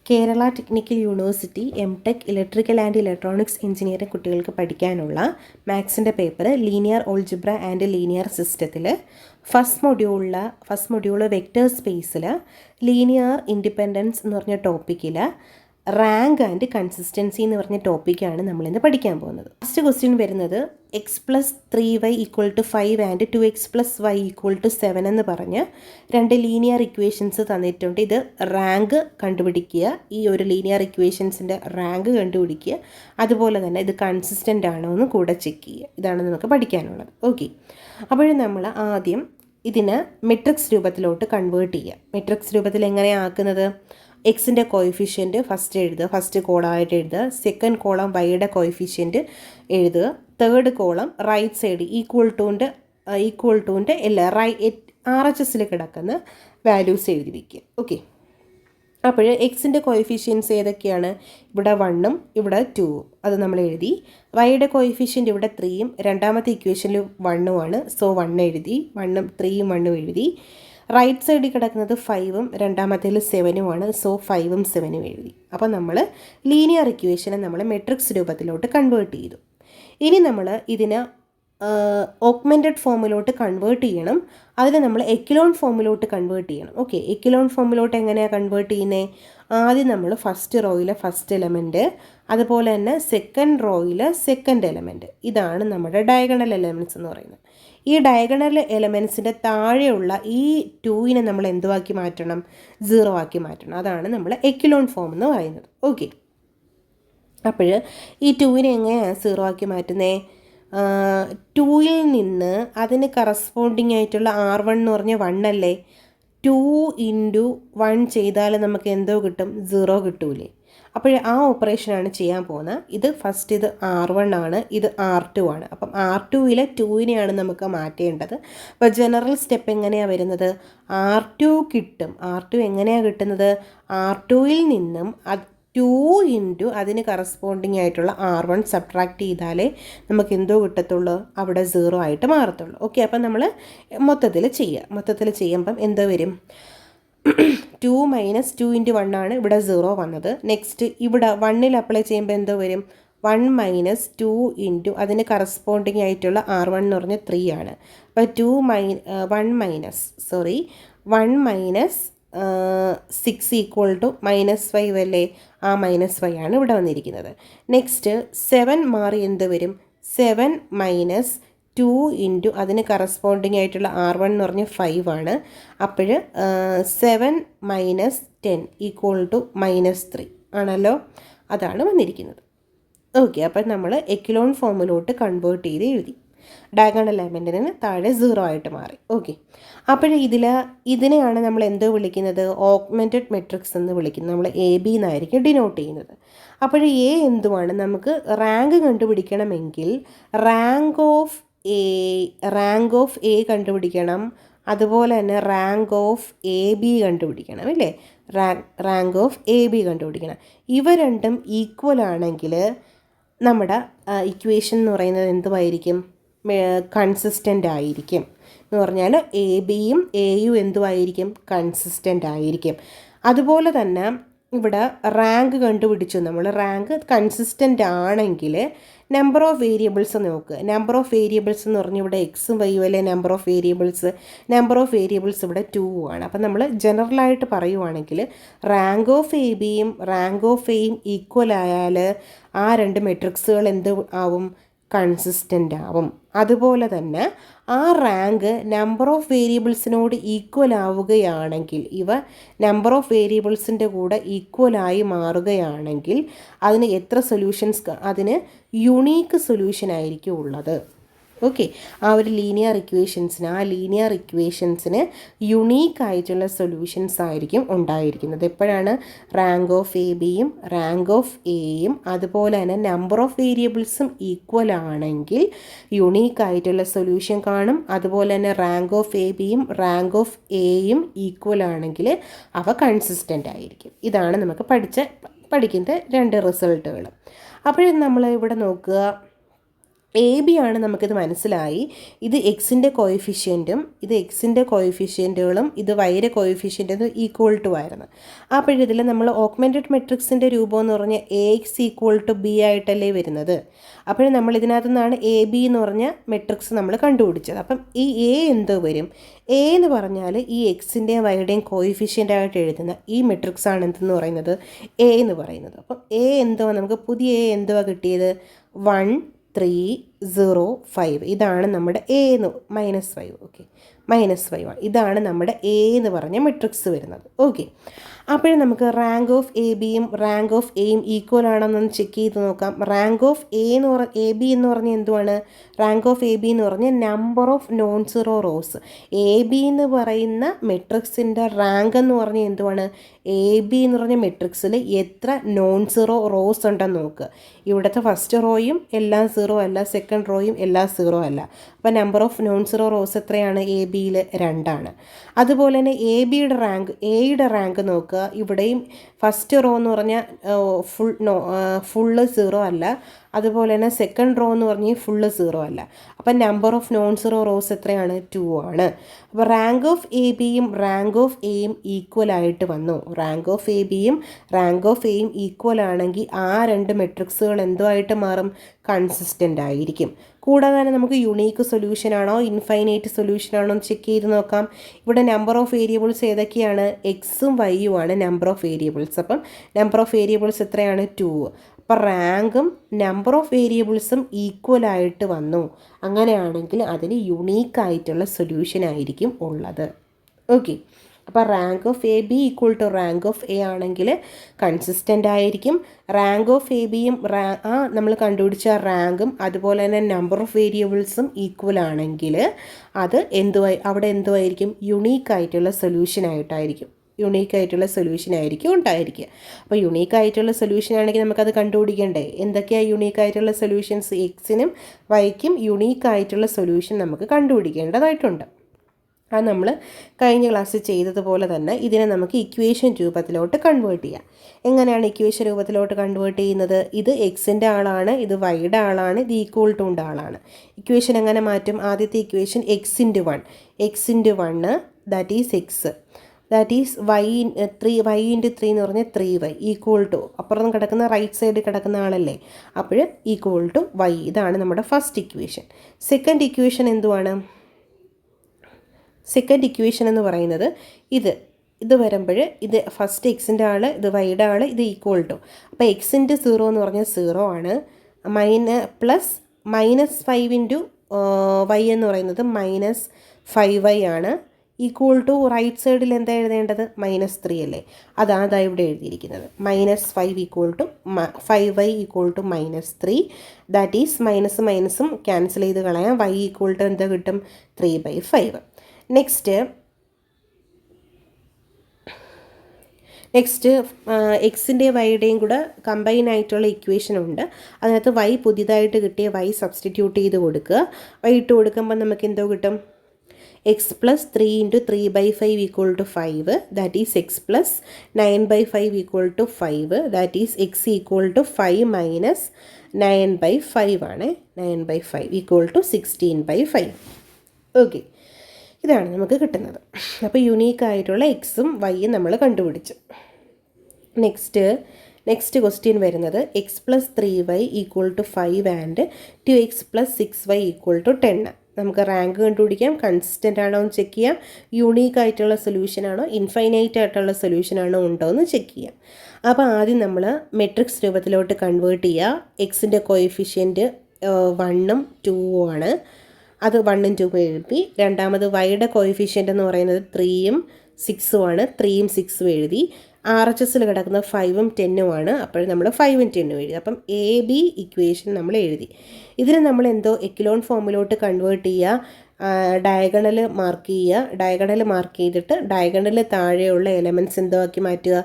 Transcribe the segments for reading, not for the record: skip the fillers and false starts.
Kerala technical university M Tech electrical and electronics engineering കുട്ടികൾക്ക് പഠിക്കാനുള്ള മാത്സിൻ്റെ paper linear algebra and linear സിസ്റ്റത്തിൽ ഫസ്റ്റ് മൊഡ്യൂള് വെക്റ്റർ സ്പേസിൽ ലീനിയർ ഇൻഡിപെൻഡൻസ് എന്ന് പറഞ്ഞ ടോപ്പിക്കിൽ റാങ്ക് ആൻഡ് കൺസിസ്റ്റൻസി എന്ന് പറഞ്ഞ ടോപ്പിക്കാണ് നമ്മളിന്ന് പഠിക്കാൻ പോകുന്നത്. ഫസ്റ്റ് ക്വസ്റ്റ്യൻ വരുന്നത് x+3y = 5 ആൻഡ് 2x+y = 7 എന്ന് പറഞ്ഞ് രണ്ട് ലീനിയർ ഇക്വേഷൻസ് തന്നിട്ടുണ്ട്. ഇത് റാങ്ക് കണ്ടുപിടിക്കുക, ഈ ഒരു ലീനിയർ ഇക്വേഷൻസിൻ്റെ റാങ്ക് കണ്ടുപിടിക്കുക, അതുപോലെ തന്നെ ഇത് കൺസിസ്റ്റൻ്റ് ആണോ എന്ന് കൂടെ ചെക്ക് ചെയ്യുക. ഇതാണ് നമുക്ക് പഠിക്കാനുള്ളത്. ഓക്കെ, അപ്പോഴും നമ്മൾ ആദ്യം ഇതിന് മെട്രിക്സ് രൂപത്തിലോട്ട് കൺവേർട്ട് ചെയ്യുക. മെട്രിക്സ് രൂപത്തിൽ എങ്ങനെയാണ് ആക്കുന്നത്? എക്സിൻ്റെ കോയിഫിഷ്യൻറ്റ് ഫസ്റ്റ് എഴുതുക, ഫസ്റ്റ് കോളമായിട്ട് എഴുതുക. സെക്കൻഡ് കോളം വൈയുടെ കോയിഫിഷ്യൻറ്റ് എഴുതുക. Third column right side equal ടൂൻ്റെ എല്ലാ RHSൽ കിടക്കുന്ന വാല്യൂസ് എഴുതി വയ്ക്കുക. ഓക്കെ, അപ്പോൾ എക്സിൻ്റെ കോയിഫിഷ്യൻസ് ഏതൊക്കെയാണ്? ഇവിടെ 1ഉം ഇവിടെ 2ഉം, അത് നമ്മൾ എഴുതി. വൈയുടെ കോയിഫിഷ്യൻ്റ് ഇവിടെ 3ഉം രണ്ടാമത്തെ ഇക്വേഷനിൽ 1ഉമാണ്, സോ 1 എഴുതി. 1ഉം 3ഉം 1ഉം എഴുതി. റൈറ്റ് സൈഡിൽ കിടക്കുന്നത് 5ഉം രണ്ടാമത്തേൽ 7ഉമാണ്, സോ 5ഉം 7ഉം എഴുതി. അപ്പോൾ നമ്മൾ ലീനിയർ ഇക്വേഷനെ നമ്മൾ മെട്രിക്സ് രൂപത്തിലോട്ട് കൺവേർട്ട് ചെയ്തു. ഇനി നമ്മൾ ഇതിനെ ഓഗ്മെൻറ്റഡ് ഫോമിലോട്ട് കൺവേർട്ട് ചെയ്യണം. അതിൽ നമ്മൾ എക്കിലോൺ ഫോമിലോട്ട് കൺവേർട്ട് ചെയ്യണം. ഓക്കെ, എക്കിലോൺ ഫോമിലോട്ട് എങ്ങനെയാണ് കൺവേർട്ട് ചെയ്യുന്നത്? ആദ്യം നമ്മൾ ഫസ്റ്റ് റോയിലെ ഫസ്റ്റ് എലമെൻറ്റ്, അതുപോലെ തന്നെ സെക്കൻഡ് റോയിലെ സെക്കൻഡ് എലമെൻറ്റ്, ഇതാണ് നമ്മുടെ ഡയഗണൽ എലമെൻറ്റ്സ് എന്ന് പറയുന്നത്. ഈ ഡയഗണൽ എലമെൻറ്റ്സിൻ്റെ താഴെയുള്ള ഈ 2നെ നമ്മൾ എന്തുവാക്കി മാറ്റണം? 0 ആക്കി മാറ്റണം. അതാണ് നമ്മൾ എക്കിലോൺ ഫോം എന്ന് പറയുന്നത്. ഓക്കെ, അപ്പോൾ ഈ 2നെ എങ്ങനെയാണ് 0 ആക്കി മാറ്റുന്നത്? 2ൽ നിന്ന് അതിന് കറസ്പോണ്ടിങ് ആയിട്ടുള്ള R1 എന്ന് പറഞ്ഞാൽ 1 അല്ലേ? 2 × 1 ചെയ്താൽ നമുക്ക് എന്തോ കിട്ടും? 0 കിട്ടൂലേ? അപ്പോൾ ആ ഓപ്പറേഷനാണ് ചെയ്യാൻ പോകുന്നത്. ഇത് ഫസ്റ്റ് ഇത് R1 ആണ്, ഇത് R2 ആണ്. അപ്പം R2ലെ 2നെയാണ് നമുക്ക് മാറ്റേണ്ടത്. അപ്പോൾ ജനറൽ സ്റ്റെപ്പ് എങ്ങനെയാണ് വരുന്നത്? R2 കിട്ടും. R2 എങ്ങനെയാണ് കിട്ടുന്നത്? R2ൽ നിന്നും 2 × അതിന് കറസ്പോണ്ടിങ് ആയിട്ടുള്ള R1 സബ്ട്രാക്ട് ചെയ്താലേ നമുക്ക് എന്തോ കിട്ടത്തുള്ളൂ? അവിടെ 0 ആയിട്ട് മാറത്തുള്ളൂ. ഓക്കെ, അപ്പം നമ്മൾ മൊത്തത്തിൽ ചെയ്യുമ്പം എന്തോ വരും? 2 - 2 × 1 ആണ് ഇവിടെ 0 വന്നത്. നെക്സ്റ്റ് ഇവിടെ 1ൽ അപ്ലൈ ചെയ്യുമ്പോൾ എന്തോ വരും? 1 - 2 × അതിന് കറസ്പോണ്ടിങ് ആയിട്ടുള്ള R1 എന്ന് പറഞ്ഞാൽ 3 ആണ്. അപ്പോൾ 1 - 6 = -5 അല്ലേ? ആ -5 ആണ് ഇവിടെ വന്നിരിക്കുന്നത്. നെക്സ്റ്റ് 7 മാറി എന്ത് വരും? 7 - 2 × അതിന് കറസ്പോണ്ടിങ് ആയിട്ടുള്ള R1 എന്ന് പറഞ്ഞാൽ 5 ആണ്. അപ്പോൾ 7 - 10 = -3 ആണല്ലോ, അതാണ് വന്നിരിക്കുന്നത്. ഓക്കെ, അപ്പം നമ്മൾ എക്കിലോൺ ഫോമിലോട്ട് കൺവേർട്ട് ചെയ്ത് എഴുതി. ഡയഗണൽ എലമെൻറ്റിന് താഴെ 0 ആയിട്ട് മാറി. ഓക്കെ, അപ്പോൾ ഇതിനെയാണ് നമ്മൾ എന്തോ വിളിക്കുന്നത്? ഓഗ്മെൻറ്റഡ് മെട്രിക്സ് എന്ന് വിളിക്കുന്നത്. നമ്മൾ AB എന്നായിരിക്കും ഡിനോട്ട് ചെയ്യുന്നത്. അപ്പോൾ A എന്തുവാണ്? നമുക്ക് റാങ്ക് കണ്ടുപിടിക്കണമെങ്കിൽ റാങ്ക് ഓഫ് A കണ്ടുപിടിക്കണം, അതുപോലെ തന്നെ റാങ്ക് ഓഫ് AB കണ്ടുപിടിക്കണം, അല്ലേ? റാങ്ക് ഓഫ് AB കണ്ടുപിടിക്കണം. ഇവ രണ്ടും ഈക്വൽ ആണെങ്കിൽ നമ്മുടെ ഇക്വേഷൻ എന്ന് പറയുന്നത് എന്തുമായിരിക്കും? കൺസിസ്റ്റൻ്റ് ആയിരിക്കും. എന്ന് പറഞ്ഞാൽ ABയും AUം എന്തുമായിരിക്കും? കൺസിസ്റ്റൻ്റ് ആയിരിക്കും. അതുപോലെ തന്നെ ഇവിടെ റാങ്ക് കണ്ടുപിടിച്ചു. നമ്മൾ റാങ്ക് കൺസിസ്റ്റൻ്റ് ആണെങ്കിൽ നമ്പർ ഓഫ് വേരിയബിൾസ് നോക്കുക. നമ്പർ ഓഫ് വേരിയബിൾസ് എന്ന് പറഞ്ഞാൽ ഇവിടെ എക്സും വൈയും അല്ലേ നമ്പർ ഓഫ് വേരിയബിൾസ് ഇവിടെ 2 ആണ്. അപ്പം നമ്മൾ ജനറലായിട്ട് പറയുവാണെങ്കിൽ റാങ്ക് ഓഫ് ABയും റാങ്ക് ഓഫ് Aയും ഈക്വൽ ആയാൽ ആ രണ്ട് മെട്രിക്സുകൾ എന്ത് ആവും? കൺസിസ്റ്റൻ്റ് ആവും. അതുപോലെ തന്നെ ആ റാങ്ക് നമ്പർ ഓഫ് വേരിയബിൾസിനോട് ഈക്വൽ ആവുകയാണെങ്കിൽ, ഇവ നമ്പർ ഓഫ് വേരിയബിൾസിൻ്റെ കൂടെ ഈക്വലായി മാറുകയാണെങ്കിൽ അതിന് എത്ര സൊല്യൂഷൻസ്? അതിന് യുണീക്ക് സൊല്യൂഷൻ ആയിരിക്കും ഉള്ളത്. ഓക്കെ, ആ ലീനിയർ ഇക്വേഷൻസിന് യുണീക്കായിട്ടുള്ള സൊല്യൂഷൻസ് ആയിരിക്കും ഉണ്ടായിരിക്കുന്നത്. എപ്പോഴാണ്? റാങ്ക് ഓഫ് ABയും റാങ്ക് ഓഫ് Aയും അതുപോലെ തന്നെ നമ്പർ ഓഫ് വേരിയബിൾസും ഈക്വൽ ആണെങ്കിൽ യുണീക്കായിട്ടുള്ള സൊല്യൂഷൻ കാണും. അതുപോലെ തന്നെ റാങ്ക് ഓഫ് ABയും റാങ്ക് ഓഫ് Aയും ഈക്വൽ ആണെങ്കിൽ അവ കൺസിസ്റ്റൻ്റ് ആയിരിക്കും. ഇതാണ് നമുക്ക് പഠിക്കുന്ന രണ്ട് റിസൾട്ടുകൾ. അപ്പോൾ നമ്മൾ ഇവിടെ നോക്കുക, എ ബി ആണ് നമുക്കിത് മനസ്സിലായി. ഇത് എക്സിൻ്റെ കോയിഫിഷ്യൻറ്റും ഇത് എക്സിൻ്റെ കോയിഫിഷ്യൻറ്റുകളും ഇത് വൈയുടെ കോയിഫിഷ്യൻറ്റും ഈക്വൽ ടു ആയിരുന്നു. അപ്പോഴിതിൽ നമ്മൾ ഓഗ്മെൻറ്റഡ് മെട്രിക്സിൻ്റെ രൂപം എന്ന് പറഞ്ഞാൽ A X equal to B ആയിട്ടല്ലേ വരുന്നത്. അപ്പോൾ നമ്മൾ ഇതിനകത്തു നിന്നാണ് എ ബി എന്ന് പറഞ്ഞ മെട്രിക്സ് നമ്മൾ കണ്ടുപിടിച്ചത്. അപ്പം ഈ എ എന്തോ വരും? എ എന്ന് പറഞ്ഞാൽ ഈ എക്സിൻ്റെയും വൈയുടെയും കോയിഫിഷ്യൻ്റായിട്ട് എഴുതുന്ന ഈ മെട്രിക്സ് ആണ് എന്തെന്ന് പറയുന്നത് എ എന്ന് പറയുന്നത്. അപ്പം എ എന്തോ നമുക്ക് പുതിയ എ എന്തുവാ കിട്ടിയത്? 1 3 0 5. ഇതാണ് നമ്മുടെ എ എന്ന് -5. ഓക്കെ, -5 ആണ്. ഇതാണ് നമ്മുടെ എ എന്ന് പറഞ്ഞ മെട്രിക്സ് വരുന്നത്. ഓക്കെ, അപ്പോഴും നമുക്ക് റാങ്ക് ഓഫ് എ ബിയും റാങ്ക് ഓഫ് എയും ഈക്വൽ ആണെന്നൊന്ന് ചെക്ക് ചെയ്ത് നോക്കാം. റാങ്ക് ഓഫ് എ ബി എന്ന് പറഞ്ഞാൽ എന്തുവാണ്? റാങ്ക് ഓഫ് എ ബി എന്ന് പറഞ്ഞാൽ number of non zero rose. A B എന്ന് പറയുന്ന മെട്രിക്സിൻ്റെ റാങ്ക് എന്ന് പറഞ്ഞാൽ എന്തുവാണ്? എ ബി എന്ന് പറഞ്ഞ മെട്രിക്സിൽ എത്ര നോൺ സീറോ റോസ് ഉണ്ടെന്ന് നോക്കുക. ഇവിടുത്തെ ഫസ്റ്റ് റോയും എല്ലാം സീറോ അല്ല, സെക്കൻഡ് റോയും എല്ലാം സീറോ അല്ല. അപ്പോൾ number of non zero rows എത്രയാണ്? എ ബിയിൽ 2 ആണ്. അതുപോലെ തന്നെ എ ബിയുടെ റാങ്ക്, എയുടെ റാങ്ക് നോക്കുക. ഇവിടെയും ഫസ്റ്റ് റോ എന്ന് പറഞ്ഞാൽ ഫുള്ള് സീറോ അല്ല, അതുപോലെ തന്നെ സെക്കൻഡ് റോ എന്ന് പറഞ്ഞാൽ ഫുള്ള് സീറോ അല്ല. അപ്പം number of non zero rows എത്രയാണ്? 2 ആണ്. അപ്പോൾ റാങ്ക് ഓഫ് എ ബിയും റാങ്ക് ഓഫ് എയും ഈക്വൽ ആയിട്ട് വന്നു. റാങ്ക് ഓഫ് എ ബിയും റാങ്ക് ഓഫ് എയും ഈക്വൽ ആണെങ്കിൽ ആ 2 മെട്രിക്സുകൾ എന്തോ ആയിട്ട് മാറും? കൺസിസ്റ്റൻ്റ് ആയിരിക്കും. കൂടാതെ തന്നെ നമുക്ക് യുണീക്ക് സൊല്യൂഷൻ ആണോ ഇൻഫൈനൈറ്റ് സൊല്യൂഷൻ ആണോ എന്ന് ചെക്ക് ചെയ്ത് നോക്കാം. ഇവിടെ നമ്പർ ഓഫ് വേരിയബിൾസ് ഏതൊക്കെയാണ്? എക്സും വൈയും ആണ് നമ്പർ ഓഫ് വേരിയബിൾസ്. അപ്പം നമ്പർ ഓഫ് വേരിയബിൾസ് എത്രയാണ്? 2. അപ്പോൾ റാങ്കും നമ്പർ ഓഫ് വേരിയബിൾസും ഈക്വൽ ആയിട്ട് വന്നു. അങ്ങനെയാണെങ്കിൽ അതിന് യുണീക്കായിട്ടുള്ള സൊല്യൂഷൻ ആയിരിക്കും ഉള്ളത്. ഓക്കെ, അപ്പോൾ rank of A B equal to rank of A ആണെങ്കിൽ കൺസിസ്റ്റൻ്റ് ആയിരിക്കും. റാങ്ക് ഓഫ് എ ബിയും നമ്മൾ കണ്ടുപിടിച്ച റാങ്കും അതുപോലെ തന്നെ നമ്പർ ഓഫ് വേരിയബിൾസും ഈക്വൽ ആണെങ്കിൽ അത് അവിടെ എന്തുമായിരിക്കും? യുണീക്കായിട്ടുള്ള സൊല്യൂഷനായിട്ടായിരിക്കും ഉണ്ടായിരിക്കുക. അപ്പോൾ യുണീക്കായിട്ടുള്ള സൊല്യൂഷൻ ആണെങ്കിൽ നമുക്കത് കണ്ടുപിടിക്കണ്ടേ? എന്തൊക്കെയാണ് യുണീക്കായിട്ടുള്ള സൊല്യൂഷൻസ്? എക്സിനും വൈക്കും യുണീക്കായിട്ടുള്ള സൊല്യൂഷൻ നമുക്ക് കണ്ടുപിടിക്കേണ്ടതായിട്ടുണ്ട്. അത് നമ്മൾ കഴിഞ്ഞ ക്ലാസ്സിൽ ചെയ്തതുപോലെ തന്നെ ഇതിനെ നമുക്ക് ഇക്വേഷൻ രൂപത്തിലോട്ട് കൺവേർട്ട് ചെയ്യാം. എങ്ങനെയാണ് ഇക്വേഷൻ രൂപത്തിലോട്ട് കൺവേർട്ട് ചെയ്യുന്നത്? ഇത് എക്സിൻ്റെ ആളാണ്, ഇത് വൈയുടെ ആളാണ്, ഇത് ഈക്വൽ ടുൻ്റെ ആളാണ്. ഇക്വേഷൻ എങ്ങനെ മാറ്റും? ആദ്യത്തെ equation x × 1 that is X, that is y × 3 എന്ന് പറഞ്ഞാൽ 3y ഈക്വൽ ടു അപ്പുറം കിടക്കുന്ന റൈറ്റ് സൈഡിൽ കിടക്കുന്ന ആളല്ലേ, അപ്പോൾ ഈക്വൽ ടു y. ഇതാണ് നമ്മുടെ ഫസ്റ്റ് ഇക്വേഷൻ. സെക്കൻഡ് ഇക്വേഷൻ എന്തുവാണ്? സെക്കൻഡ് ഇക്വേഷൻ എന്ന് പറയുന്നത് ഇത് വരുമ്പോൾ ഇത് ഫസ്റ്റ് എക്സിൻ്റെ ആൾ, ഇത് വൈയുടെ ആൾ, ഇത് ഈക്വൽ ടു. അപ്പോൾ എക്സിൻ്റെ 0 എന്ന് പറഞ്ഞാൽ 0 ആണ്. -5 × y എന്ന് പറയുന്നത് -5y ആണ്. ഈക്വൽ ടു റൈറ്റ് സൈഡിൽ എന്താ എഴുതേണ്ടത്? -3 അല്ലേ? അതാണ് ഇവിടെ എഴുതിയിരിക്കുന്നത്. -5 = 5y = -3. ദാറ്റ് ഈസ് മൈനസും ക്യാൻസൽ ചെയ്ത് കളയാം. y = എന്താ കിട്ടും? 3/5. നെക്സ്റ്റ് എക്സിൻ്റെയും വൈയുടെയും കൂടെ കമ്പൈൻ ആയിട്ടുള്ള ഇക്വേഷൻ ഉണ്ട്. അതിനകത്ത് y പുതിയതായിട്ട് കിട്ടിയ y സബ്സ്റ്റിറ്റ്യൂട്ട് ചെയ്ത് കൊടുക്കുക. y ഇട്ട് കൊടുക്കുമ്പോൾ നമുക്ക് എന്തോ കിട്ടും? x + 3 × 3/5 = 5. That is x + 9/5 = 5. That is x = 5 - 9/5 ആണ്. 9/5 = 16/5. ഓക്കെ, ഇതാണ് നമുക്ക് കിട്ടുന്നത്. അപ്പോൾ യുണീക്കായിട്ടുള്ള എക്സും വൈയും നമ്മൾ കണ്ടുപിടിച്ചു. നെക്സ്റ്റ് ക്വസ്റ്റ്യൻ വരുന്നത് x + 3y = 5 and 2x + 6y = 10. നമുക്ക് റാങ്ക് കണ്ടുപിടിക്കാം. കൺസിസ്റ്റൻ്റ് ആണോ എന്ന് ചെക്ക് ചെയ്യാം. യുണീക്ക് ആയിട്ടുള്ള സൊല്യൂഷൻ ആണോ ഇൻഫൈനൈറ്റ് ആയിട്ടുള്ള സൊല്യൂഷൻ ആണോ ഉണ്ടോ എന്ന് ചെക്ക് ചെയ്യാം. അപ്പോൾ ആദ്യം നമ്മൾ മെട്രിക്സ് രൂപത്തിലോട്ട് കൺവേർട്ട് ചെയ്യുക. എക്സിൻ്റെ കോയിഫിഷ്യൻറ്റ് 1ഉം 2ഉം ആണ്. അത് 1ഉം 2ഉം എഴുതി. രണ്ടാമത് വൈയുടെ കോയിഫിഷ്യൻ്റ് എന്ന് പറയുന്നത് 3ഉം 6ഉം ആണ്. 3ഉം 6ഉം എഴുതി. RHSൽ കിടക്കുന്ന 5ഉം 10ഉം ആണ്. അപ്പോൾ നമ്മൾ 5ഉം 10ഉം എഴുതി. അപ്പം എ ബി ഇക്വേഷൻ നമ്മൾ എഴുതി. ഇതിന് നമ്മൾ എന്തോ എക്കലോൺ ഫോമിലോട്ട് കൺവേർട്ട് ചെയ്യുക. ഡയഗണൽ മാർക്ക് ചെയ്യുക. ഡയഗണൽ മാർക്ക് ചെയ്തിട്ട് ഡയഗണൽ താഴെയുള്ള എലമെൻറ്റ്സ് എന്തോ ആക്കി മാറ്റുക?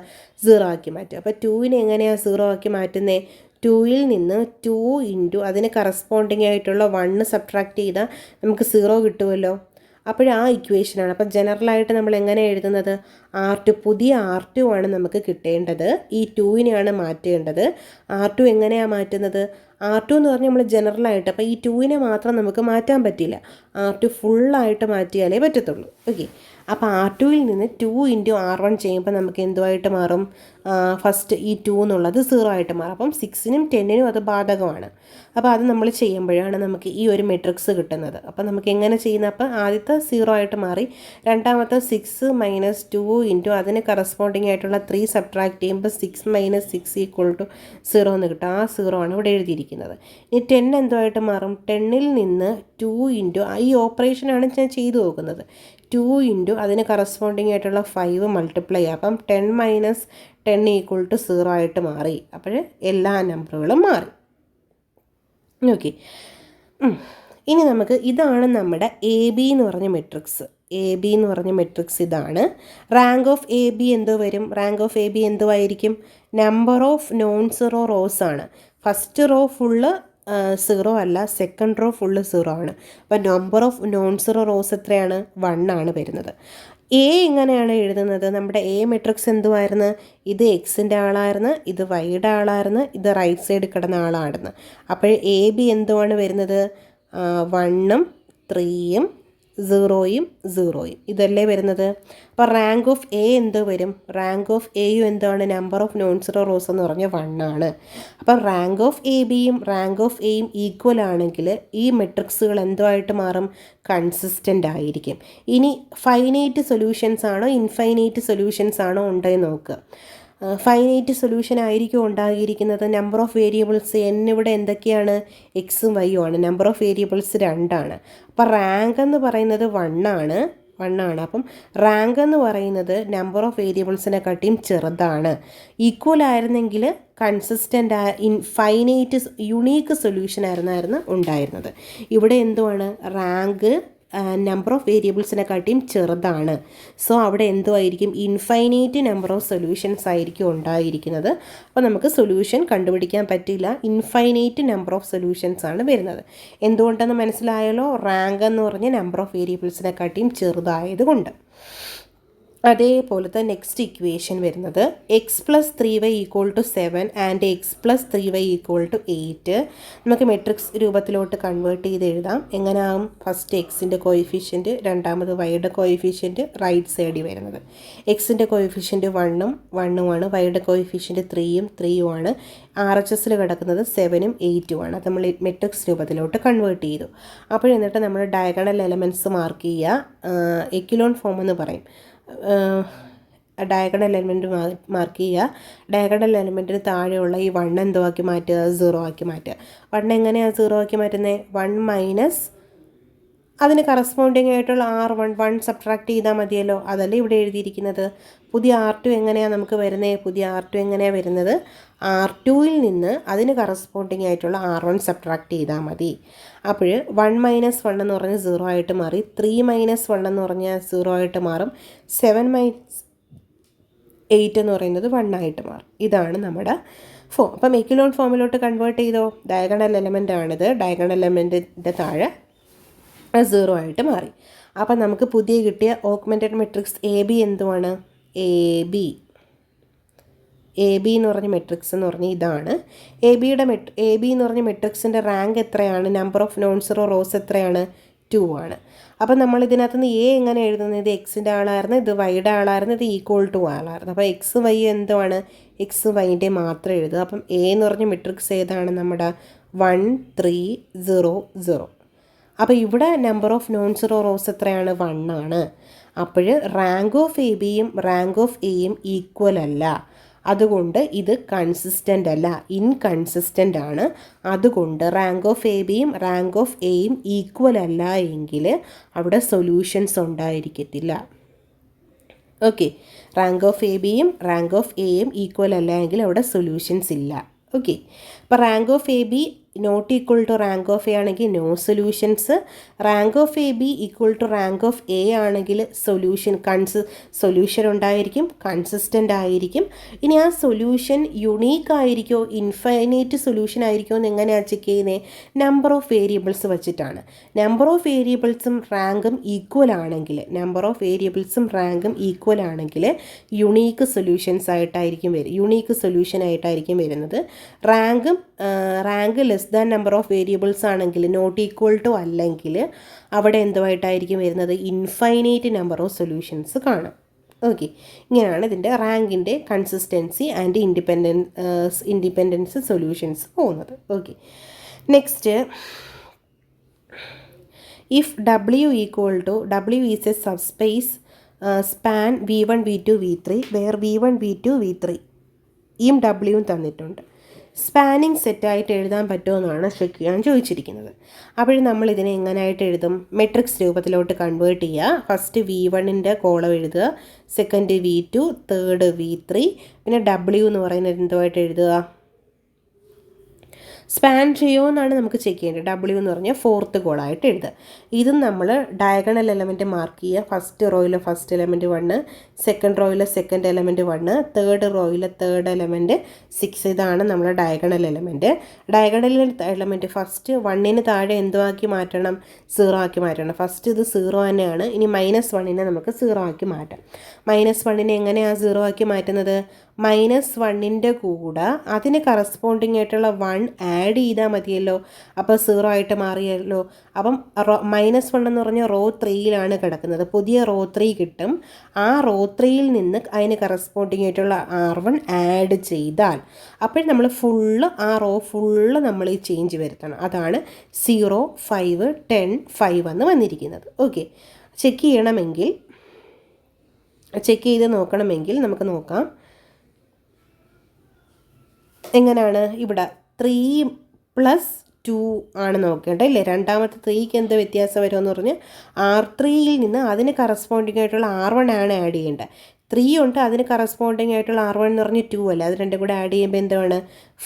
0 ആക്കി മാറ്റുക. അപ്പോൾ 2നെ എങ്ങനെയാണ് 0 ആക്കി മാറ്റുന്നത്? 2ൽ നിന്ന് 2 × അതിന് കറസ്പോണ്ടിങ് ആയിട്ടുള്ള 1 സബ്ട്രാക്ട് ചെയ്താൽ നമുക്ക് 0 കിട്ടുമല്ലോ. അപ്പോൾ ആ ഇക്വേഷനാണ്. അപ്പോൾ ജനറലായിട്ട് നമ്മൾ എങ്ങനെ എഴുതുന്നത്? R2 പുതിയ R2 ആണ് നമുക്ക് കിട്ടേണ്ടത്. ഈ 2നെയാണ് മാറ്റേണ്ടത്. R2 എങ്ങനെയാണ് മാറ്റുന്നത്? R2 എന്ന് പറഞ്ഞാൽ നമ്മൾ ജനറലായിട്ട്, അപ്പോൾ ഈ 2നെ മാത്രം നമുക്ക് മാറ്റാൻ പറ്റില്ല, R2 ഫുള്ളായിട്ട് മാറ്റിയാലേ പറ്റത്തുള്ളൂ. ഓക്കെ, അപ്പോൾ R2ൽ നിന്ന് 2 × R1 ചെയ്യുമ്പോൾ നമുക്ക് എന്തുമായിട്ട് മാറും? ഫസ്റ്റ് ഈ 2 എന്നുള്ളത് 0 ആയിട്ട് മാറും. അപ്പം 6നും 10നും അത് ബാധകമാണ്. അപ്പോൾ അത് നമ്മൾ ചെയ്യുമ്പോഴാണ് നമുക്ക് ഈ ഒരു മെട്രിക്സ് കിട്ടുന്നത്. അപ്പോൾ നമുക്ക് എങ്ങനെ ചെയ്യുന്ന, അപ്പോൾ ആദ്യത്തെ 0 ആയിട്ട് മാറി, രണ്ടാമത്തെ 6 - 2 × അതിന് കറസ്പോണ്ടിങ് ആയിട്ടുള്ള 3 സബ്ട്രാക്ട് ചെയ്യുമ്പോൾ 6 - 6 = 0 എന്ന് കിട്ടും. ആ 0 ആണ് ഇവിടെ എഴുതിയിരിക്കുന്നത്. ഇനി 10 എന്തുമായിട്ട് മാറും? 10ൽ നിന്ന് 2 × ഈ ഓപ്പറേഷനാണ് ഞാൻ ചെയ്തു നോക്കുന്നത്. 2 × അതിന് കറസ്പോണ്ടിങ് ആയിട്ടുള്ള 5 മൾട്ടിപ്ലൈ ചെയ്യാം. അപ്പം 10 - 10 = 0 ആയിട്ട് മാറി. അപ്പോൾ എല്ലാ നമ്പറുകളും മാറി. ഓക്കെ, ഇനി നമുക്ക് ഇതാണ് നമ്മുടെ AB എന്ന് പറഞ്ഞ മെട്രിക്സ്. AB എന്ന് പറഞ്ഞ മെട്രിക്സ് ഇതാണ്. റാങ്ക് ഓഫ് AB എന്തോ വരും? റാങ്ക് ഓഫ് AB എന്തോ ആയിരിക്കും? Number of non zero rose ആണ്. ഫസ്റ്റ് റോ ഫുള്ള് 0 അല്ല, സെക്കൻഡ് റോ ഫുള്ള് 0 ആണ്. അപ്പോൾ number of non zero rows എത്രയാണ്? 1 ആണ് വരുന്നത്. എ എങ്ങനെയാണ് എഴുതുന്നത്? നമ്മുടെ എ മെട്രിക്സ് എന്തുമായിരുന്നു? ഇത് എക്സിൻ്റെ ആളായിരുന്നു, ഇത് വൈയുടെ ആളായിരുന്നു, ഇത് റൈറ്റ് സൈഡിൽ കിടന്ന ആളായിരുന്നു. അപ്പോൾ AB എന്തുമാണ് വരുന്നത്? 1ഉം 3ഉം 0ഉം 0ഉം ഇതല്ലേ വരുന്നത്. അപ്പോൾ റാങ്ക് ഓഫ് എ എന്തോ വരും? റാങ്ക് ഓഫ് എയും എന്താണ്? Number of non zero rose എന്ന് പറഞ്ഞാൽ 1 ആണ്. അപ്പം റാങ്ക് ഓഫ് എ ബിയും റാങ്ക് ഓഫ് എയും ഈക്വൽ ആണെങ്കിൽ ഈ മെട്രിക്സുകൾ എന്തുമായിട്ട് മാറും? കൺസിസ്റ്റൻ്റ് ആയിരിക്കും. ഇനി ഫൈനൈറ്റ് സൊല്യൂഷൻസ് ആണോ ഇൻഫൈനൈറ്റ് സൊല്യൂഷൻസ് ആണോ ഉണ്ടെന്ന് നോക്കുക. ഫൈനൈറ്റ് സൊല്യൂഷൻ ആയിരിക്കും ഉണ്ടാകിയിരിക്കുന്നത്. നമ്പർ ഓഫ് വേരിയബിൾസ് n ഇവിടെ എന്തൊക്കെയാണ്? എക്സും വൈയും ആണ്. നമ്പർ ഓഫ് വേരിയബിൾസ് 2 ആണ്. അപ്പോൾ റാങ്ക് എന്ന് പറയുന്നത് 1 ആണ്. അപ്പം റാങ്ക് എന്ന് പറയുന്നത് നമ്പർ ഓഫ് വേരിയബിൾസിനെക്കാട്ടിയും ചെറുതാണ്. ഈക്വൽ ആയിരുന്നെങ്കിൽ കൺസിസ്റ്റൻ്റ് ഫൈനൈറ്റ് യുണീക്ക് സൊല്യൂഷൻ ആയിരുന്നു ഉണ്ടായിരുന്നത്. ഇവിടെ എന്തുവാണ്? റാങ്ക് നമ്പർ ഓഫ് വേരിയബിൾസിനെക്കാട്ടിയും ചെറുതാണ്. സോ അവിടെ എന്തുമായിരിക്കും? ഇൻഫൈനൈറ്റ് നമ്പർ ഓഫ് സൊല്യൂഷൻസ് ആയിരിക്കും ഉണ്ടായിരിക്കുന്നത്. അപ്പോൾ നമുക്ക് സൊല്യൂഷൻ കണ്ടുപിടിക്കാൻ പറ്റില്ല. ഇൻഫൈനൈറ്റ് നമ്പർ ഓഫ് സൊല്യൂഷൻസ് ആണ് വരുന്നത്. എന്തുകൊണ്ടെന്ന് മനസ്സിലായല്ലോ? റാങ്ക് എന്ന് പറഞ്ഞ നമ്പർ ഓഫ് വേരിയബിൾസിനെക്കാട്ടിയും ചെറുതായതുകൊണ്ട്. അതേപോലത്തെ നെക്സ്റ്റ് ഇക്വേഷൻ വരുന്നത് x+3y = 7 ആൻഡ് x+3y = 8. നമുക്ക് മെട്രിക്സ് രൂപത്തിലോട്ട് കൺവേർട്ട് ചെയ്ത് എഴുതാം. എങ്ങനെയാകും? ഫസ്റ്റ് എക്സിൻ്റെ കോയിഫിഷ്യൻറ്റ്, രണ്ടാമത് വൈയുടെ കോയിഫിഷ്യൻറ്റ് റൈറ്റ് സൈഡിൽ വരുന്നത്. എക്സിൻ്റെ കോയിഫിഷ്യൻറ്റ് 1ഉം 1ഉം ആണ്, വൈയുടെ കോയിഫിഷ്യൻറ്റ് 3ഉം 3ഉം ആണ്. RHSൽ കിടക്കുന്നത് 7ഉം 8ഉം ആണ്. അത് നമ്മൾ മെട്രിക്സ് രൂപത്തിലോട്ട് കൺവേർട്ട് ചെയ്തു. അപ്പോൾ എന്നിട്ട് നമ്മൾ ഡയഗണൽ എലമെൻറ്റ്സ് മാർക്ക് ചെയ്യുക. എക്കിലോൺ ഫോം എന്ന് പറയും. ഡയഗണൽ എലിമെൻറ്റ് മാർക്ക് ചെയ്യുക. ഡയഗണൽ എലിമെൻറ്റിന് താഴെയുള്ള ഈ 1 എന്തോ ആക്കി മാറ്റുക? 0 ആക്കി മാറ്റുക. 1 എങ്ങനെയാണ് 0 ആക്കി മാറ്റുന്നത്? 1 - അതിന് കറസ്പോണ്ടിങ് ആയിട്ടുള്ള R1 സബ്ട്രാക്ട് ചെയ്താൽ മതിയല്ലോ. അതല്ലേ ഇവിടെ എഴുതിയിരിക്കുന്നത്. പുതിയ R2 എങ്ങനെയാണ് നമുക്ക് വരുന്നത്? പുതിയ R2 എങ്ങനെയാണ് വരുന്നത്? R2ൽ നിന്ന് അതിന് കറസ്പോണ്ടിങ് ആയിട്ടുള്ള R1 സബ്ട്രാക്ട് ചെയ്താൽ മതി. അപ്പോൾ 1 - 1 എന്ന് പറഞ്ഞാൽ 0 ആയിട്ട് മാറി. 3 - 1 എന്ന് പറഞ്ഞാൽ 0 ആയിട്ട് മാറും. 7 - 8 എന്ന് പറയുന്നത് 1 ആയിട്ട് മാറും. ഇതാണ് നമ്മുടെ ഫോം. അപ്പം എക്കിലോൺ ഫോമിലോട്ട് കൺവേർട്ട് ചെയ്തോ. ഡയഗണൽ എലമെൻ്റ് ആണിത്. ഡയഗണൽ എലമെൻറ്റിൻ്റെ താഴെ 0 ആയിട്ട് മാറി. അപ്പം നമുക്ക് പുതിയ കിട്ടിയ ഓഗ്മെൻറ്റഡ് മെട്രിക്സ് AB എന്തുവാണ്? AB എന്ന് പറഞ്ഞ മെട്രിക്സ് എന്ന് പറഞ്ഞാൽ ഇതാണ്. AB എന്ന് പറഞ്ഞ മെട്രിക്സിൻ്റെ റാങ്ക് എത്രയാണ്? Number of non zero rows എത്രയാണ്? 2 ആണ്. അപ്പം നമ്മൾ ഇതിനകത്ത് നിന്ന് A എങ്ങനെ എഴുതുന്നത്? ഇത് എക്സിൻ്റെ ആളായിരുന്നു, ഇത് വൈയുടെ ആളായിരുന്നു, ഇത് = ആളായിരുന്നു. അപ്പോൾ എക്സ് വൈ എന്തുവാണ്? എക്സ് വൈൻ്റെ മാത്രം എഴുതുക. അപ്പം A എന്ന് പറഞ്ഞ മെട്രിക്സ് ഏതാണ്? നമ്മുടെ 1 3 0 0. അപ്പോൾ ഇവിടെ number of non zero rows എത്രയാണ്? 1 ആണ്. അപ്പോൾ റാങ്ക് ഓഫ് ABയും റാങ്ക് ഓഫ് Aയും ഈക്വൽ അല്ല. അതുകൊണ്ട് ഇത് കൺസിസ്റ്റൻ്റ് അല്ല, ഇൻകൺസിസ്റ്റൻ്റ് ആണ്. അതുകൊണ്ട് റാങ്ക് ഓഫ് ABയും റാങ്ക് ഓഫ് Aയും ഈക്വൽ അല്ല എങ്കിൽ അവിടെ സൊല്യൂഷൻസ് ഉണ്ടായിരിക്കത്തില്ല. ഓക്കെ, റാങ്ക് ഓഫ് ABയും റാങ്ക് ഓഫ് Aയും ഈക്വൽ അല്ല എങ്കിൽ അവിടെ സൊല്യൂഷൻസ് ഇല്ല. ഓക്കെ, അപ്പോൾ rank of AB not equal to rank of A ആണെങ്കിൽ no solutions. Rank of AB equal to rank of A ആണെങ്കിൽ സൊല്യൂഷൻ ഉണ്ടായിരിക്കും, കൺസിസ്റ്റൻ്റ് ആയിരിക്കും. ഇനി ആ സൊല്യൂഷൻ യുണീക്ക് ആയിരിക്കുമോ ഇൻഫൈനൈറ്റ് സൊല്യൂഷൻ ആയിരിക്കുമോ എന്ന് എങ്ങനെയാണ് ചെക്ക് ചെയ്യുന്നത്? നമ്പർ ഓഫ് വേരിയബിൾസ് വെച്ചിട്ടാണ്. നമ്പർ ഓഫ് വേരിയബിൾസും റാങ്കും ഈക്വൽ ആണെങ്കിൽ യുണീക്ക് സൊല്യൂഷൻ ആയിട്ടായിരിക്കും വരുന്നത്. റാങ്കും rank less than number of variables ആണെങ്കിൽ നോട്ട് ഈക്വൽ ടു അല്ലെങ്കിൽ അവിടെ എന്തുമായിട്ടായിരിക്കും വരുന്നത്, ഇൻഫൈനൈറ്റ് നമ്പർ ഓഫ് സൊല്യൂഷൻസ് കാണാം. ഓക്കെ, ഇങ്ങനെയാണ് ഇതിൻ്റെ റാങ്കിൻ്റെ കൺസിസ്റ്റൻസി ആൻഡ് ഇൻഡിപെൻഡൻസ് സൊല്യൂഷൻസ് പോകുന്നത്. Okay, next, if W equal to W is a subspace span V1 V2 V3 where V1 V2 V3 യും ഡബ്ല്യുവും തന്നിട്ടുണ്ട്. സ്പാനിങ് സെറ്റായിട്ട് എഴുതാൻ പറ്റുമെന്നാണ് ചെക്ക് ചെയ്യാൻ ചോദിച്ചിരിക്കുന്നത്. അപ്പോൾ നമ്മൾ ഇതിനെ എങ്ങനെയായിട്ട് എഴുതും, മെട്രിക്സ് രൂപത്തിലോട്ട് കൺവേർട്ട് ചെയ്യുക. ഫസ്റ്റ് V1ൻ്റെ കോളം എഴുതുക, സെക്കൻഡ് V2, തേർഡ് V3, പിന്നെ W എന്ന് പറയുന്നത് എന്തുമായിട്ട് എഴുതുക, സ്പാൻ ചെയ്യുമെന്നാണ് നമുക്ക് ചെക്ക് ചെയ്യേണ്ടത്. W എന്ന് പറഞ്ഞാൽ ഫോർത്ത് കോളായിട്ട് എഴുതുക. ഇതും നമ്മൾ ഡയഗണൽ എലമെൻറ്റ് മാർക്ക് ചെയ്യുക. ഫസ്റ്റ് റോയിൽ ഫസ്റ്റ് എലമെൻറ്റ് 1, സെക്കൻഡ് റോയിൽ സെക്കൻഡ് എലമെൻറ്റ് 1, തേർഡ് റോയിൽ തേർഡ് എലമെൻറ്റ് 6. ഇതാണ് നമ്മുടെ diagonal element. Diagonal element first 1ന് താഴെ എന്തുവാക്കി മാറ്റണം, 0 ആക്കി മാറ്റണം. ഫസ്റ്റ് ഇത് 0 തന്നെയാണ്. ഇനി -1നെ നമുക്ക് 0 ആക്കി മാറ്റാം. -1നെ എങ്ങനെയാണ് 0 ആക്കി മാറ്റുന്നത്, -1ൻ്റെ കൂടെ അതിന് കറസ്പോണ്ടിങ് ആയിട്ടുള്ള 1 ആഡ് ചെയ്താൽ മതിയല്ലോ. അപ്പോൾ 0 ആയിട്ട് മാറിയല്ലോ. അപ്പം -1 എന്ന് പറഞ്ഞാൽ റോ 3യിലാണ് കിടക്കുന്നത്. പുതിയ റോ 3 കിട്ടും. ആ റോ 3യിൽ നിന്ന് അതിന് കറസ്പോണ്ടിങ് ആയിട്ടുള്ള R1 ആഡ് ചെയ്താൽ അപ്പോൾ നമ്മൾ ആ റോ ഫുള്ള് നമ്മൾ ഈ ചേഞ്ച് വരുത്തണം. അതാണ് 0, 5, 10, 5 എന്ന് വന്നിരിക്കുന്നത്. ഓക്കെ, ചെക്ക് ചെയ്ത് നോക്കണമെങ്കിൽ നമുക്ക് നോക്കാം എങ്ങനെയാണ്. ഇവിടെ 3+2 ആണ് നോക്കേണ്ടത് അല്ലേ. രണ്ടാമത്തെ 3ക്ക് എന്ത് വ്യത്യാസം വരുമെന്ന് പറഞ്ഞ് R3യിൽ നിന്ന് അതിന് കറസ്പോണ്ടിങ് ആയിട്ടുള്ള R1 ആണ് ആഡ് ചെയ്യേണ്ടത്. 3 ഉണ്ട്, അതിന് കറസ്പോണ്ടിങ് ആയിട്ടുള്ള R1 എന്ന് പറഞ്ഞ് 2 അല്ല. അത് രണ്ടും കൂടെ ആഡ് ചെയ്യുമ്പോൾ എന്താണ്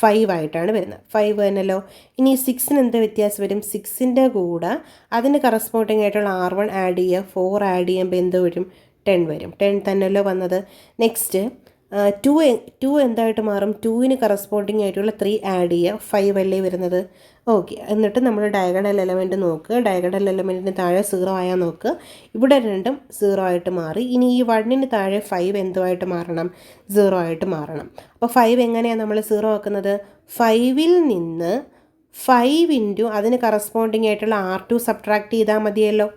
5 ആയിട്ടാണ് വരുന്നത്. 5 തന്നെയല്ലോ. ഇനി 6ന് എന്ത് വ്യത്യാസം വരും, 6ൻ്റെ കൂടെ അതിന് കറസ്പോണ്ടിങ് ആയിട്ടുള്ള R1 ആഡ് ചെയ്യുക, 4 ആഡ് ചെയ്യുമ്പോൾ എന്ത് വരും, 10 വരും. 10 തന്നെയല്ലോ വന്നത്. നെക്സ്റ്റ് 2 എന്തായിട്ട് മാറും, 2ന് കറസ്പോണ്ടിങ് ആയിട്ടുള്ള 3 ആഡ് ചെയ്യുക, 5 അല്ലേ വരുന്നത്. ഓക്കെ, എന്നിട്ട് നമ്മൾ ഡയഗണൽ എലമെൻറ്റ് നോക്കുക. ഡയഗണൽ എലമെൻറ്റിന് താഴെ 0 ആയാൽ നോക്കുക. ഇവിടെ രണ്ടും 0 ആയിട്ട് മാറി. ഇനി ഈ 1ന് താഴെ 5 എന്തുമായിട്ട് മാറണം, 0 ആയിട്ട് മാറണം. അപ്പോൾ 5 എങ്ങനെയാണ് നമ്മൾ 0 ആക്കുന്നത്, 5ൽ നിന്ന് 5 ഇൻറ്റു അതിന് കറസ്പോണ്ടിങ് ആയിട്ടുള്ള R2 സബ്ട്രാക്ട് ചെയ്താൽ മതിയല്ലോ.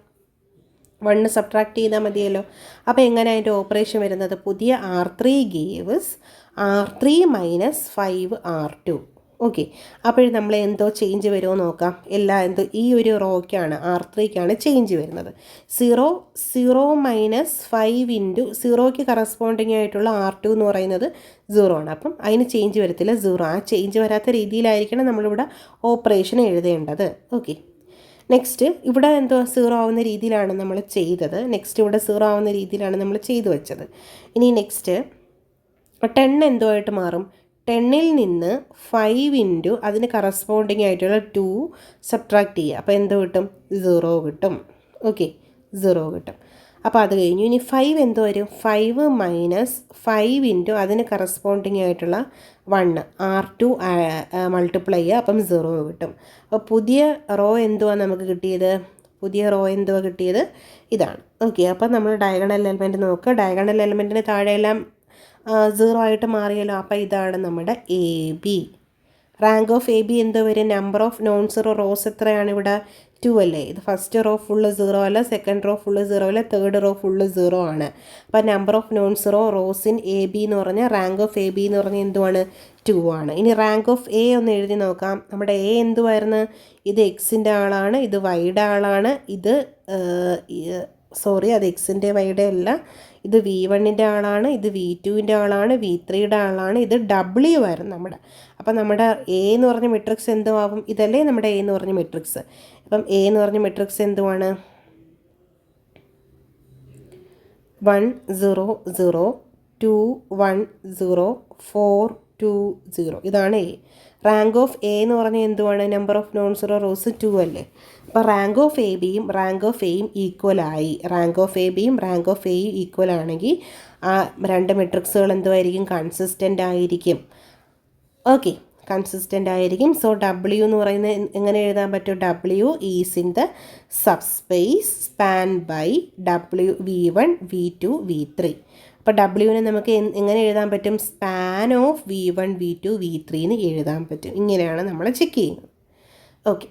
1 സബ്ട്രാക്ട് ചെയ്താൽ മതിയല്ലോ. അപ്പോൾ എങ്ങനെ അതിൻ്റെ ഓപ്പറേഷൻ വരുന്നത്, പുതിയ R3 ഗേവ്സ് R3 - 5 R2. ഓക്കെ, അപ്പോൾ നമ്മൾ എന്തോ ചേഞ്ച് വരുമോ നോക്കാം. ഈ ഒരു റോയ്ക്കാണ് R3ക്കാണ് ചേഞ്ച് വരുന്നത്. 0 -5 ഇൻറ്റു 0ക്ക് കറസ്പോണ്ടിങ് ആയിട്ടുള്ള R2 എന്ന് പറയുന്നത് 0 ആണ്. അപ്പം അതിന് ചേഞ്ച് വരത്തില്ല, 0. ആ ചേഞ്ച് വരാത്ത രീതിയിലായിരിക്കണം നമ്മളിവിടെ ഓപ്പറേഷൻ എഴുതേണ്ടത്. ഓക്കെ, നെക്സ്റ്റ് ഇവിടെ എന്തോ 0 ആവുന്ന രീതിയിലാണ് നമ്മൾ ചെയ്തത്. ഇവിടെ 0 ആവുന്ന രീതിയിലാണ് നമ്മൾ ചെയ്തു വെച്ചത്. ഇനി നെക്സ്റ്റ് 10 എന്തോ ആയിട്ട് മാറും, 10ൽ നിന്ന് 5 ഇൻറ്റു അതിന് കറസ്പോണ്ടിങ് ആയിട്ടുള്ള 2 സബ്ട്രാക്ട് ചെയ്യുക. അപ്പോൾ എന്തോ കിട്ടും, 0 കിട്ടും. ഓക്കെ, 0 കിട്ടും. അപ്പോൾ അത് കഴിഞ്ഞു. ഇനി 5 എന്തോ വരും, 5 - 5 ഇൻറ്റു അതിന് കറസ്പോണ്ടിങ് ആയിട്ടുള്ള 1 R2 മൾട്ടിപ്ലൈ ചെയ്യുക, അപ്പം 0 കിട്ടും. അപ്പോൾ പുതിയ റോ എന്തുവാണ് നമുക്ക് കിട്ടിയത്, ഇതാണ്. ഓക്കെ, അപ്പം നമ്മൾ ഡയഗണൽ എലമെൻറ്റ് നോക്കുക. ഡയഗണൽ എലമെൻറ്റിന് താഴെയെല്ലാം 0 ആയിട്ട് മാറിയല്ലോ. അപ്പോൾ ഇതാണ് നമ്മുടെ AB. റാങ്ക് ഓഫ് AB എന്തോ വരും, number of non zero rows എത്രയാണ് ഇവിടെ, 2 അല്ലേ. ഇത് ഫസ്റ്റ് റോ ഫുള്ള് 0 അല്ല, സെക്കൻഡ് റോ ഫുള്ള് 0 അല്ല, തേർഡ് റോ ഫുള്ള് 0 ആണ്. അപ്പോൾ number of non zero rose in AB എന്ന് പറഞ്ഞാൽ റാങ്ക് ഓഫ് AB എന്ന് പറഞ്ഞാൽ എന്തുവാണ്, 2 ആണ്. ഇനി റാങ്ക് ഓഫ് A ഒന്ന് എഴുതി നോക്കാം. നമ്മുടെ A എന്തുവായിരുന്നു, ഇത് എക്സിൻ്റെ ആളാണ്, ഇത് വൈയുടെ ആളാണ്, അത് എക്സിൻ്റെ വൈയുടെ അല്ല, ഇത് V1ൻ്റെ ആളാണ്, ഇത് V2ൻ്റെ ആളാണ്, V3യുടെ ആളാണ്, ഇത് W ആയിരുന്നു നമ്മുടെ. അപ്പം നമ്മുടെ A എന്ന് പറഞ്ഞ മെട്രിക്സ് എന്തുമാവും, ഇതല്ലേ നമ്മുടെ A എന്ന് പറഞ്ഞ മെട്രിക്സ്. അപ്പം A എന്ന് പറഞ്ഞ മെട്രിക്സ് എന്തുവാണ്, 1 0 0 2 1 0 4 2 0. ഇതാണ് A. റാങ്ക് ഓഫ് A എന്ന് പറഞ്ഞാൽ എന്തുവാണ്, number of non zero rows 2 അല്ലേ. അപ്പോൾ റാങ്ക് ഓഫ് ABയും റാങ്ക് ഓഫ് Aയും ഈക്വലായി. റാങ്ക് ഓഫ് ABയും റാങ്ക് ഓഫ് Aയും ഈക്വൽ ആണെങ്കിൽ ആ രണ്ട് മെട്രിക്സുകൾ എന്തുമായിരിക്കും, കൺസിസ്റ്റൻ്റ് ആയിരിക്കും. ഓക്കെ, കൺസിസ്റ്റൻ്റ് ആയിരിക്കും. സോ W എന്ന് പറയുന്നത് എങ്ങനെ എഴുതാൻ പറ്റും, W is in the subspace span by V1 V2 V3. അപ്പോൾ ഡബ്ല്യുവിനെ നമുക്ക് എങ്ങനെ എഴുതാൻ പറ്റും? Span of V1 V2 V3 എന്ന് എഴുതാൻ പറ്റും. ഇങ്ങനെയാണ് നമ്മൾ ചെക്ക് ചെയ്യുന്നത്. ഓക്കെ.